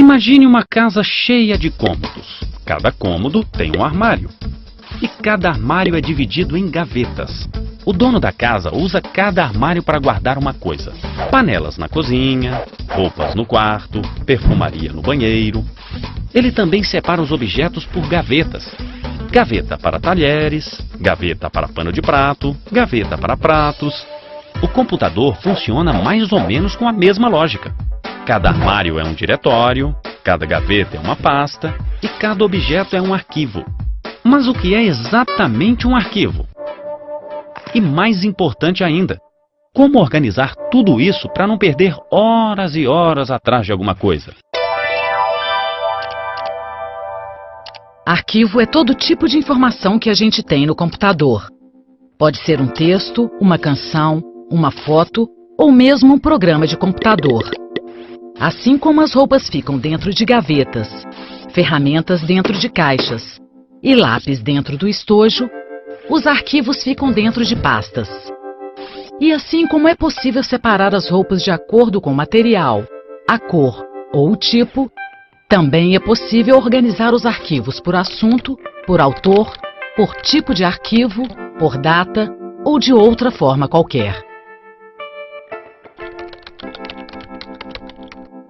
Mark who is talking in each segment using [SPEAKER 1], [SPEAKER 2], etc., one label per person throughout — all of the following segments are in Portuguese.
[SPEAKER 1] Imagine uma casa cheia de cômodos. Cada cômodo tem um armário. E cada armário é dividido em gavetas. O dono da casa usa cada armário para guardar uma coisa. Panelas na cozinha, roupas no quarto, perfumaria no banheiro. Ele também separa os objetos por gavetas. Gaveta para talheres, gaveta para pano de prato, gaveta para pratos. O computador funciona mais ou menos com a mesma lógica. Cada armário é um diretório, cada gaveta é uma pasta e cada objeto é um arquivo. Mas o que é exatamente um arquivo? E mais importante ainda, como organizar tudo isso para não perder horas e horas atrás de alguma coisa?
[SPEAKER 2] Arquivo é todo tipo de informação que a gente tem no computador. Pode ser um texto, uma canção, uma foto ou mesmo um programa de computador. Assim como as roupas ficam dentro de gavetas, ferramentas dentro de caixas e lápis dentro do estojo, os arquivos ficam dentro de pastas. E assim como é possível separar as roupas de acordo com o material, a cor ou o tipo, também é possível organizar os arquivos por assunto, por autor, por tipo de arquivo, por data ou de outra forma qualquer.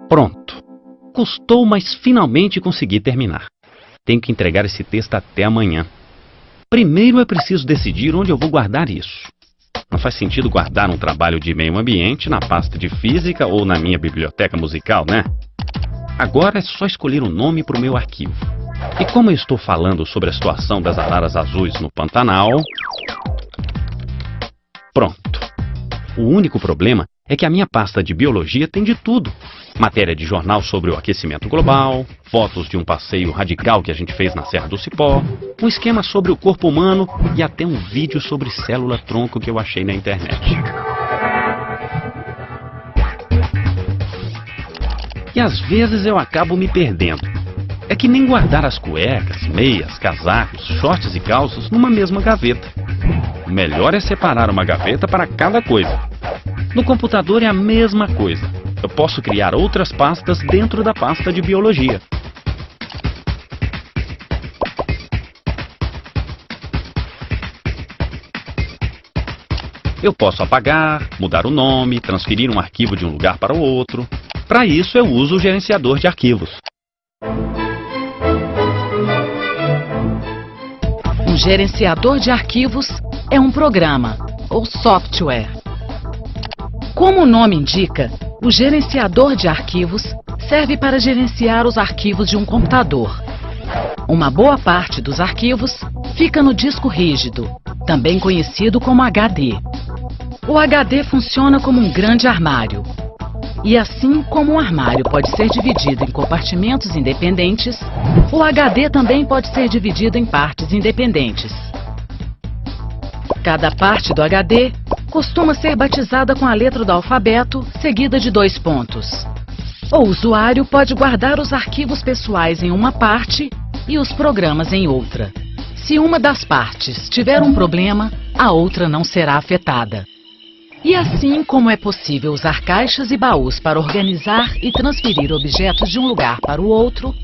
[SPEAKER 1] Pronto. Custou, mas finalmente consegui terminar. Tenho que entregar esse texto até amanhã. Primeiro é preciso decidir onde eu vou guardar isso. Não faz sentido guardar um trabalho de meio ambiente na pasta de física ou na minha biblioteca musical, né? Agora é só escolher um nome para o meu arquivo. E como eu estou falando sobre a situação das araras azuis no Pantanal... Pronto. O único problema é que a minha pasta de biologia tem de tudo. Matéria de jornal sobre o aquecimento global, fotos de um passeio radical que a gente fez na Serra do Cipó, um esquema sobre o corpo humano e até um vídeo sobre célula-tronco que eu achei na internet. E às vezes eu acabo me perdendo. É que nem guardar as cuecas, meias, casacos, shorts e calças numa mesma gaveta. O melhor é separar uma gaveta para cada coisa. No computador é a mesma coisa. Eu posso criar outras pastas dentro da pasta de biologia. Eu posso apagar, mudar o nome, transferir um arquivo de um lugar para o outro. Para isso eu uso o gerenciador de arquivos.
[SPEAKER 2] Um gerenciador de arquivos é um programa ou software. Como o nome indica, o gerenciador de arquivos serve para gerenciar os arquivos de um computador. Uma boa parte dos arquivos fica no disco rígido, também conhecido como HD. O HD funciona como um grande armário. E assim como um armário pode ser dividido em compartimentos independentes, o HD também pode ser dividido em partes independentes. Cada parte do HD costuma ser batizada com a letra do alfabeto, seguida de 2 pontos. O usuário pode guardar os arquivos pessoais em uma parte e os programas em outra. Se uma das partes tiver um problema, a outra não será afetada. E assim como é possível usar caixas e baús para organizar e transferir objetos de um lugar para o outro,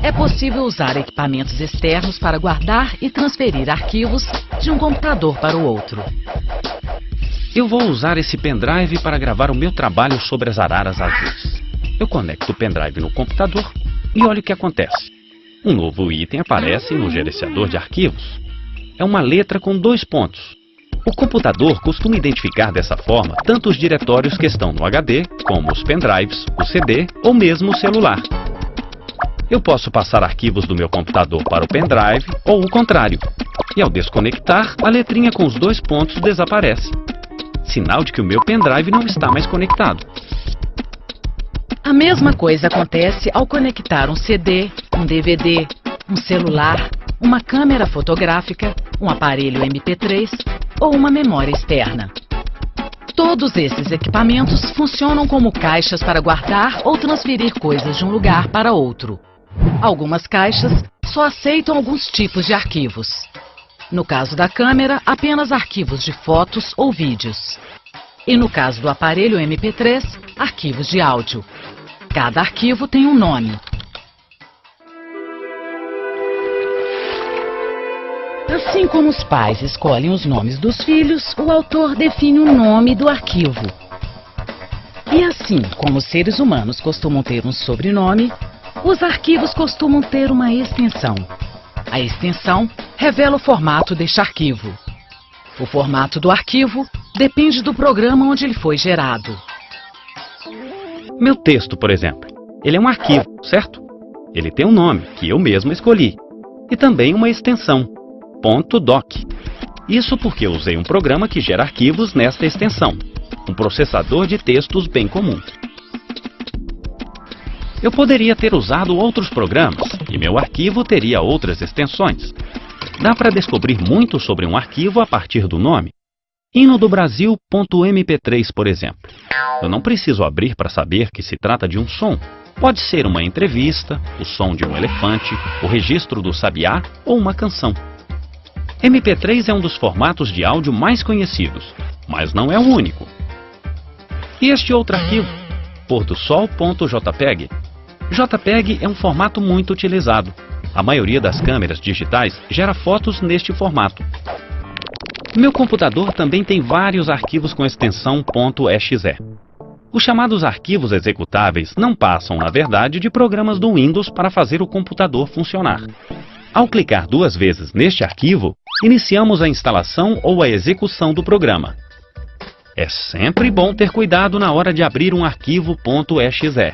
[SPEAKER 2] é possível usar equipamentos externos para guardar e transferir arquivos de um computador para o outro.
[SPEAKER 1] Eu vou usar esse pendrive para gravar o meu trabalho sobre as araras azuis. Eu conecto o pendrive no computador e olha o que acontece. Um novo item aparece no gerenciador de arquivos. É uma letra com 2 pontos. O computador costuma identificar dessa forma tanto os diretórios que estão no HD, como os pendrives, o CD ou mesmo o celular. Eu posso passar arquivos do meu computador para o pendrive ou o contrário. E ao desconectar, a letrinha com os 2 pontos desaparece. Sinal de que o meu pendrive não está mais conectado.
[SPEAKER 2] A mesma coisa acontece ao conectar um CD, um DVD, um celular, uma câmera fotográfica, um aparelho MP3 ou uma memória externa. Todos esses equipamentos funcionam como caixas para guardar ou transferir coisas de um lugar para outro. Algumas caixas só aceitam alguns tipos de arquivos. No caso da câmera, apenas arquivos de fotos ou vídeos. E no caso do aparelho MP3, arquivos de áudio. Cada arquivo tem um nome. Assim como os pais escolhem os nomes dos filhos, o autor define o nome do arquivo. E assim como os seres humanos costumam ter um sobrenome, os arquivos costumam ter uma extensão. A extensão revela o formato deste arquivo. O formato do arquivo depende do programa onde ele foi gerado.
[SPEAKER 1] Meu texto, por exemplo, ele é um arquivo, certo? Ele tem um nome, que eu mesmo escolhi, e também uma extensão, .doc. Isso porque eu usei um programa que gera arquivos nesta extensão, um processador de textos bem comum. Eu poderia ter usado outros programas, e meu arquivo teria outras extensões. Dá para descobrir muito sobre um arquivo a partir do nome. Hino do Brasil.mp3, por exemplo. Eu não preciso abrir para saber que se trata de um som. Pode ser uma entrevista, o som de um elefante, o registro do sabiá ou uma canção. MP3 é um dos formatos de áudio mais conhecidos, mas não é o único. E este outro arquivo, pordosol.jpg. JPEG é um formato muito utilizado. A maioria das câmeras digitais gera fotos neste formato. Meu computador também tem vários arquivos com extensão .exe. Os chamados arquivos executáveis não passam, na verdade, de programas do Windows para fazer o computador funcionar. Ao clicar 2 vezes neste arquivo, iniciamos a instalação ou a execução do programa. É sempre bom ter cuidado na hora de abrir um arquivo .exe.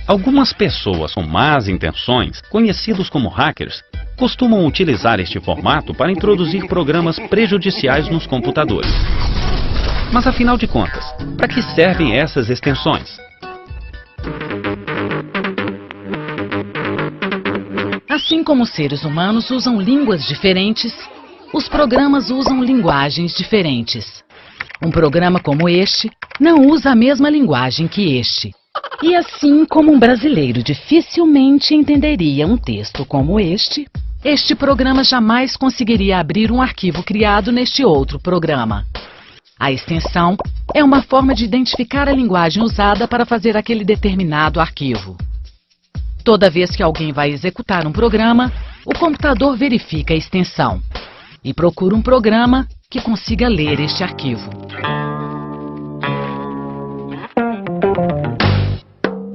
[SPEAKER 1] Algumas pessoas com más intenções, conhecidos como hackers, costumam utilizar este formato para introduzir programas prejudiciais nos computadores. Mas afinal de contas, para que servem essas extensões?
[SPEAKER 2] Assim como os seres humanos usam línguas diferentes, os programas usam linguagens diferentes. Um programa como este não usa a mesma linguagem que este. E assim como um brasileiro dificilmente entenderia um texto como este programa jamais conseguiria abrir um arquivo criado neste outro programa. A extensão é uma forma de identificar a linguagem usada para fazer aquele determinado arquivo. Toda vez que alguém vai executar um programa, o computador verifica a extensão e procura um programa que consiga ler este arquivo.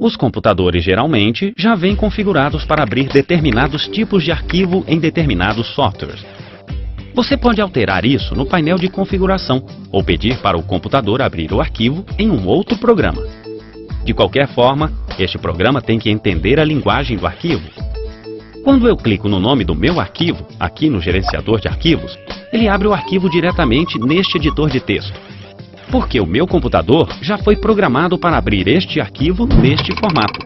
[SPEAKER 1] Os computadores geralmente já vêm configurados para abrir determinados tipos de arquivo em determinados softwares. Você pode alterar isso no painel de configuração ou pedir para o computador abrir o arquivo em um outro programa. De qualquer forma, este programa tem que entender a linguagem do arquivo. Quando eu clico no nome do meu arquivo, aqui no gerenciador de arquivos, ele abre o arquivo diretamente neste editor de texto. Porque o meu computador já foi programado para abrir este arquivo neste formato.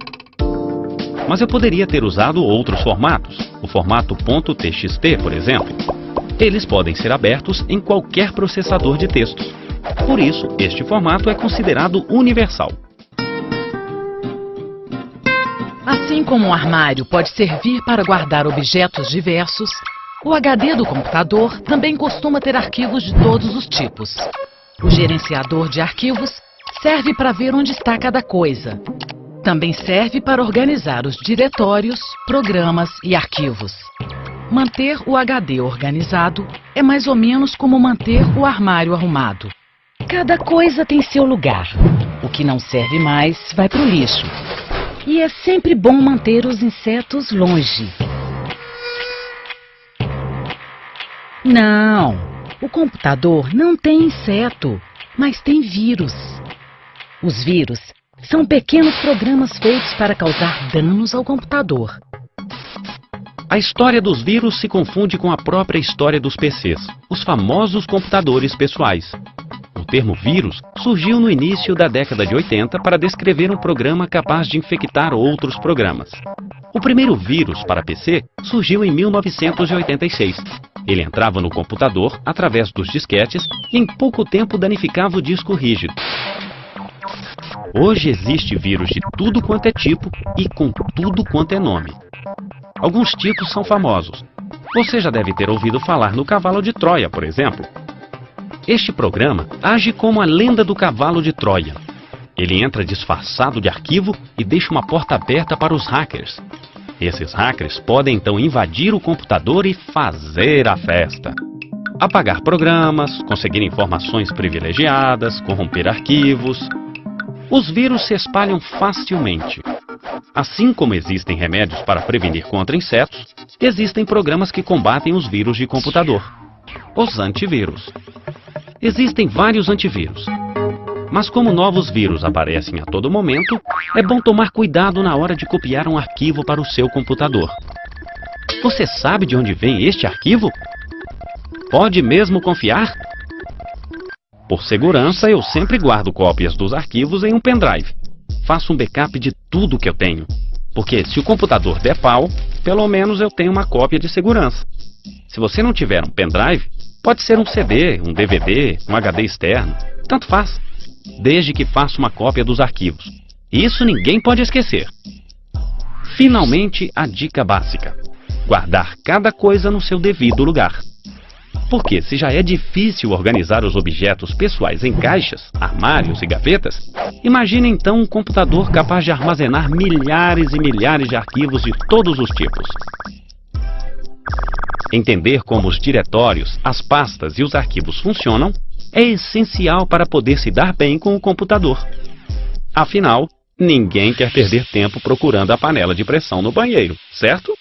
[SPEAKER 1] Mas eu poderia ter usado outros formatos, o formato .txt, por exemplo. Eles podem ser abertos em qualquer processador de textos. Por isso, este formato é considerado universal.
[SPEAKER 2] Assim como um armário pode servir para guardar objetos diversos, o HD do computador também costuma ter arquivos de todos os tipos. O gerenciador de arquivos serve para ver onde está cada coisa. Também serve para organizar os diretórios, programas e arquivos. Manter o HD organizado é mais ou menos como manter o armário arrumado. Cada coisa tem seu lugar. O que não serve mais vai para o lixo. E é sempre bom manter os insetos longe. Não! O computador não tem inseto, mas tem vírus. Os vírus são pequenos programas feitos para causar danos ao computador.
[SPEAKER 1] A história dos vírus se confunde com a própria história dos PCs, os famosos computadores pessoais. O termo vírus surgiu no início da década de 80 para descrever um programa capaz de infectar outros programas. O primeiro vírus para PC surgiu em 1986. Ele entrava no computador através dos disquetes e em pouco tempo danificava o disco rígido. Hoje existe vírus de tudo quanto é tipo e com tudo quanto é nome. Alguns tipos são famosos. Você já deve ter ouvido falar no cavalo de Troia, por exemplo. Este programa age como a lenda do cavalo de Troia. Ele entra disfarçado de arquivo e deixa uma porta aberta para os hackers. Esses hackers podem então invadir o computador e fazer a festa. Apagar programas, conseguir informações privilegiadas, corromper arquivos. Os vírus se espalham facilmente. Assim como existem remédios para prevenir contra insetos, existem programas que combatem os vírus de computador. Os antivírus. Existem vários antivírus. Mas como novos vírus aparecem a todo momento, é bom tomar cuidado na hora de copiar um arquivo para o seu computador. Você sabe de onde vem este arquivo? Pode mesmo confiar? Por segurança, eu sempre guardo cópias dos arquivos em um pendrive. Faço um backup de tudo que eu tenho. Porque se o computador der pau, pelo menos eu tenho uma cópia de segurança. Se você não tiver um pendrive, pode ser um CD, um DVD, um HD externo. Tanto faz. Desde que faça uma cópia dos arquivos. Isso ninguém pode esquecer. Finalmente, a dica básica. Guardar cada coisa no seu devido lugar. Porque se já é difícil organizar os objetos pessoais em caixas, armários e gavetas, imagine então um computador capaz de armazenar milhares e milhares de arquivos de todos os tipos. Entender como os diretórios, as pastas e os arquivos funcionam é essencial para poder se dar bem com o computador. Afinal, ninguém quer perder tempo procurando a panela de pressão no banheiro, certo?